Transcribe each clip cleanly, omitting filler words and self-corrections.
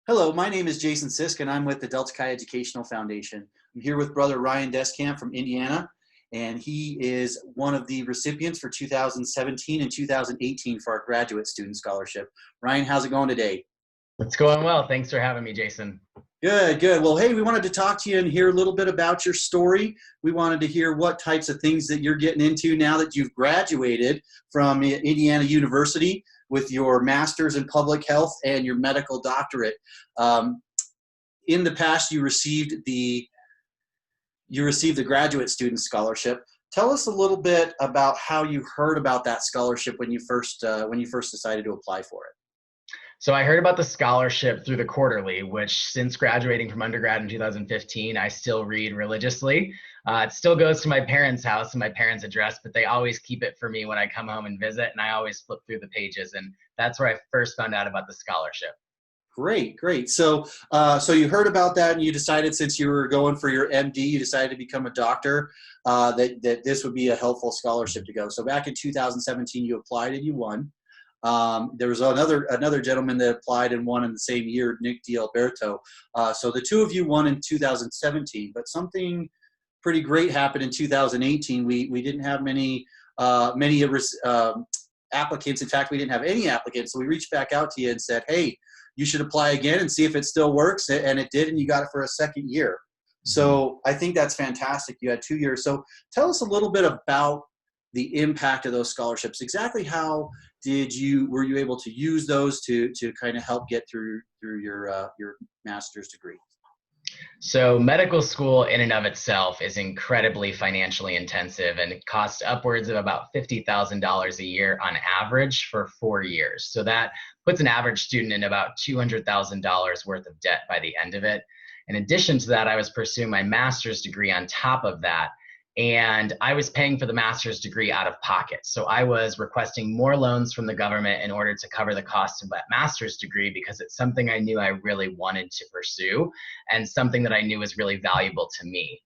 Hello, my name is Jason Sisk, and I'm with the Delta Chi Educational Foundation. I'm here with brother Ryan Descamp from Indiana, and he is one of the recipients for 2017 and 2018 for our graduate student scholarship. Ryan, how's it going today? It's going well. Thanks for having me, Jason. Good, good. Well, hey, we wanted to talk to you and hear a little bit about your story. We wanted to hear what types of things that you're getting into now that you've graduated from Indiana University with your master's in public health and your medical doctorate. Um, in the past, you received the graduate student scholarship. Tell us a little bit about how you heard about that scholarship when you first decided to apply for it. So I heard about the scholarship through the quarterly, which since graduating from undergrad in 2015, I still read religiously. It still goes to my parents' house and my parents' address, but they always keep it for me when I come home and visit, and I always flip through the pages. And that's where I first found out about the scholarship. Great, great. So you heard about that, and you decided, since you were going for your MD, you decided to become a doctor. That this would be a helpful scholarship to go. So back in 2017, you applied and you won. There was another gentleman that applied and won in the same year, Nick D'Alberto. So the two of you won in 2017, but something pretty great happened in 2018. We didn't have many applicants. In fact, we didn't have any applicants. So we reached back out to you and said, hey, you should apply again and see if it still works. And it did, and you got it for a second year. So I think that's fantastic. You had 2 years. So tell us a little bit about the impact of those scholarships. Exactly how were you able to use those to kind of help get through your master's degree? So medical school in and of itself is incredibly financially intensive, and it costs upwards of about $50,000 a year on average for 4 years. So that puts an average student in about $200,000 worth of debt by the end of it. In addition to that, I was pursuing my master's degree on top of that, and I was paying for the master's degree out of pocket. So I was requesting more loans from the government in order to cover the cost of that master's degree, because it's something I knew I really wanted to pursue and something that I knew was really valuable to me.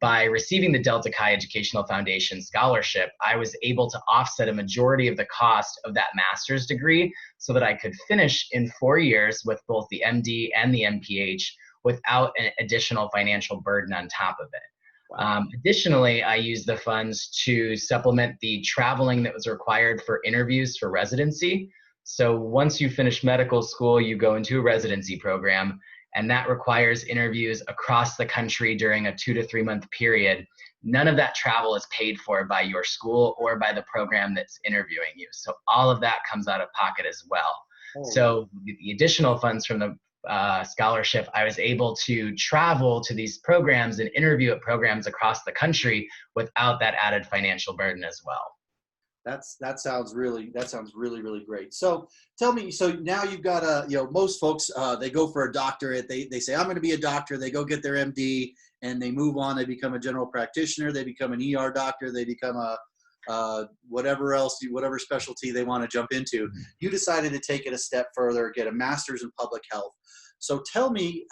By receiving the Delta Chi Educational Foundation scholarship, I was able to offset a majority of the cost of that master's degree so that I could finish in 4 years with both the MD and the MPH without an additional financial burden on top of it. Additionally, I used the funds to supplement the traveling that was required for interviews for residency. So once you finish medical school, you go into a residency program, and that requires interviews across the country during a 2 to 3 month period. None of that travel is paid for by your school or by the program that's interviewing you. So all of that comes out of pocket as well. So the additional funds from the scholarship, I was able to travel to these programs and interview at programs across the country without that added financial burden as well. That sounds really great. So tell me, so now you've got most folks, they go for a doctorate. They say, I'm going to be a doctor. They go get their MD and they move on. They become a general practitioner. They become an ER doctor. They become whatever specialty they want to jump into. You decided to take it a step further, get a master's in public health. So tell me,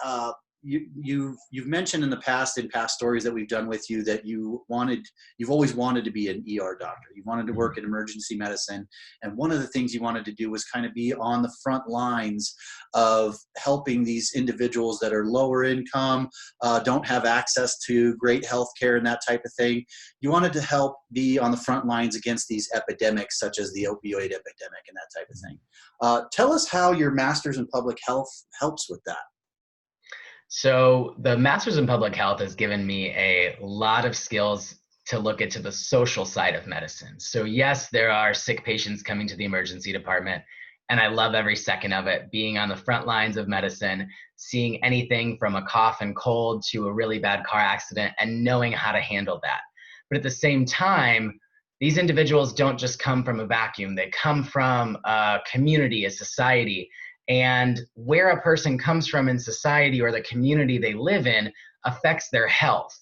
you've mentioned in past stories that we've done with you that you've always wanted to be an ER doctor. You wanted to work in emergency medicine, and one of the things you wanted to do was kind of be on the front lines of helping these individuals that are lower income, don't have access to great health care and that type of thing. You wanted to help be on the front lines against these epidemics, such as the opioid epidemic and that type of thing. Tell us how your master's in public health helps with that. So the master's in public health has given me a lot of skills to look into the social side of medicine. So yes, there are sick patients coming to the emergency department, and I love every second of it, being on the front lines of medicine, seeing anything from a cough and cold to a really bad car accident and knowing how to handle that. But at the same time, these individuals don't just come from a vacuum. They come from a community, a society. And where a person comes from in society or the community they live in affects their health.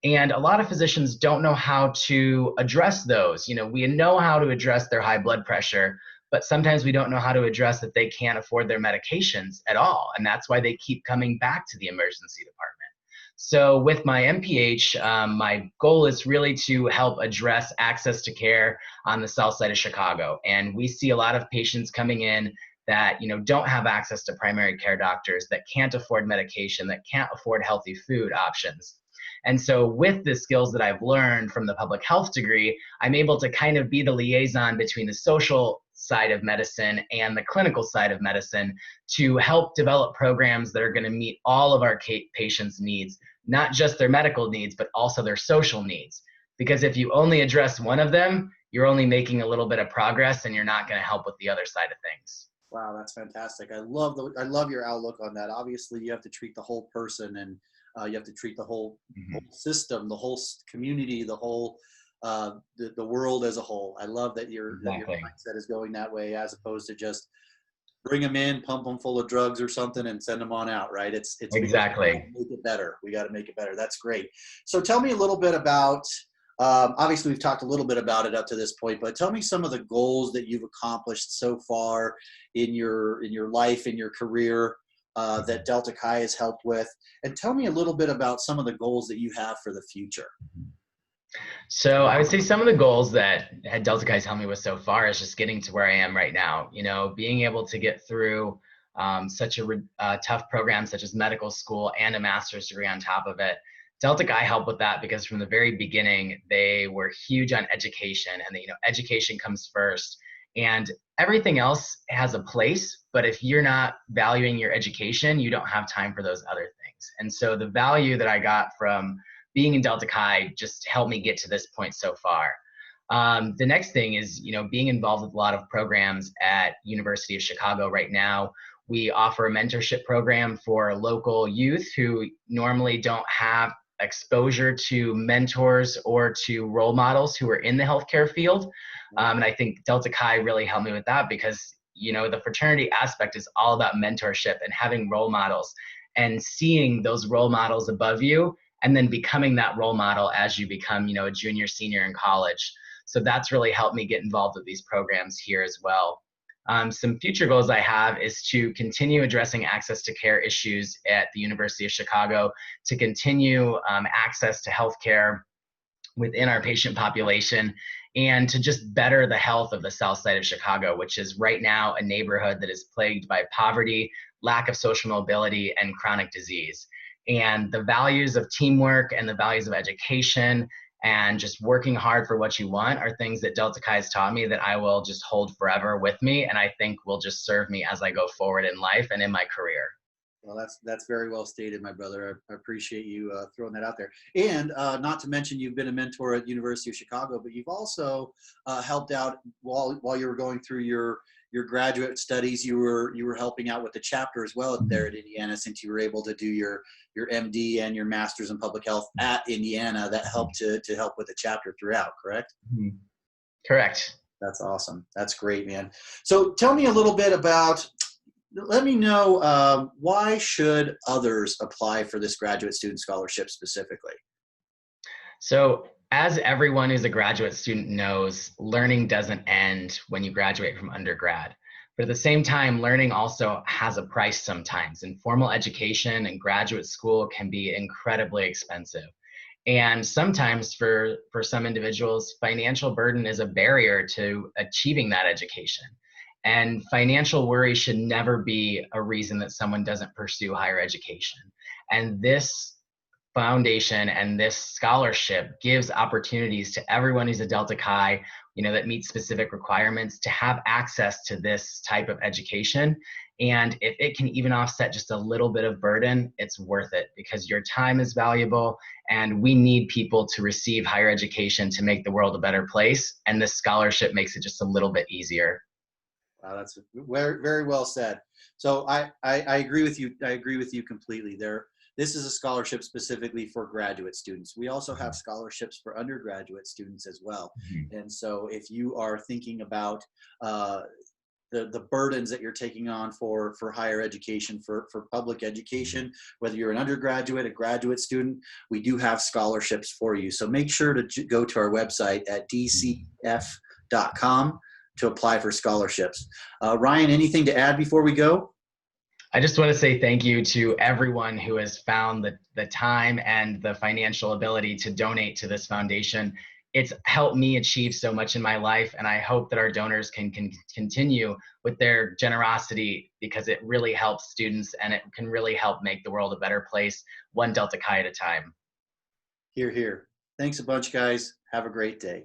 And a lot of physicians don't know how to address those. We know how to address their high blood pressure, but sometimes we don't know how to address that they can't afford their medications at all. And that's why they keep coming back to the emergency department. So with my MPH, my goal is really to help address access to care on the south side of Chicago. And we see a lot of patients coming in that, don't have access to primary care doctors, that can't afford medication, that can't afford healthy food options. And so with the skills that I've learned from the public health degree, I'm able to kind of be the liaison between the social side of medicine and the clinical side of medicine to help develop programs that are going to meet all of our patients' needs, not just their medical needs, but also their social needs. Because if you only address one of them, you're only making a little bit of progress and you're not going to help with the other side of things. Wow, that's fantastic. I love your outlook on that. Obviously, you have to treat the whole person, and you have to treat the whole system, the whole community, the whole the world as a whole. I love that your mindset is going that way, as opposed to just bring them in, pump them full of drugs or something, and send them on out. Right? It's exactly. We gotta make it better. We got to make it better. That's great. So tell me a little bit about. Obviously, we've talked a little bit about it up to this point, but tell me some of the goals that you've accomplished so far in your life, in your career, that Delta Chi has helped with, and tell me a little bit about some of the goals that you have for the future. So I would say some of the goals that Delta Chi's helped me with so far is just getting to where I am right now. Being able to get through such a tough program such as medical school and a master's degree on top of it. Delta Chi helped with that because from the very beginning, they were huge on education, and education comes first, and everything else has a place. But if you're not valuing your education, you don't have time for those other things. And so the value that I got from being in Delta Chi just helped me get to this point so far. The next thing is, being involved with a lot of programs at University of Chicago right now. We offer a mentorship program for local youth who normally don't have exposure to mentors or to role models who are in the healthcare field. And I think Delta Chi really helped me with that because, the fraternity aspect is all about mentorship and having role models and seeing those role models above you and then becoming that role model as you become, a junior, senior in college. So that's really helped me get involved with these programs here as well. Some future goals I have is to continue addressing access to care issues at the University of Chicago, to continue access to healthcare within our patient population, and to just better the health of the South Side of Chicago, which is right now a neighborhood that is plagued by poverty, lack of social mobility, and chronic disease. And the values of teamwork and the values of education and just working hard for what you want are things that Delta Chi has taught me that I will just hold forever with me, and I think will just serve me as I go forward in life and in my career. Well, that's very well stated, my brother. I appreciate you throwing that out there. And not to mention, you've been a mentor at University of Chicago, but you've also helped out while you were going through your graduate studies. You were helping out with the chapter as well there at Indiana, since you were able to do your MD and your master's in public health at Indiana. That helped to help with the chapter throughout, correct? Mm-hmm. Correct. That's awesome. That's great, man. So tell me a little bit about. Let me know, why should others apply for this graduate student scholarship specifically? So as everyone who's a graduate student knows, learning doesn't end when you graduate from undergrad. But at the same time, learning also has a price sometimes, and formal education and graduate school can be incredibly expensive. And sometimes for some individuals, financial burden is a barrier to achieving that education. And financial worry should never be a reason that someone doesn't pursue higher education. And this foundation and this scholarship gives opportunities to everyone who's a Delta Chi, that meets specific requirements to have access to this type of education. And if it can even offset just a little bit of burden, it's worth it, because your time is valuable and we need people to receive higher education to make the world a better place. And this scholarship makes it just a little bit easier. Wow, that's very, very well said. So I agree with you. I agree with you completely. This is a scholarship specifically for graduate students. We also have scholarships for undergraduate students as well. Mm-hmm. And so if you are thinking about the burdens that you're taking on for higher education, for public education, whether you're an undergraduate, a graduate student, we do have scholarships for you. So make sure to go to our website at dcf.com to apply for scholarships. Ryan, anything to add before we go? I just want to say thank you to everyone who has found the time and the financial ability to donate to this foundation. it's helped me achieve so much in my life. And I hope that our donors can continue with their generosity, because it really helps students and it can really help make the world a better place, one Delta Chi at a time. Here, here. Thanks a bunch, guys. Have a great day.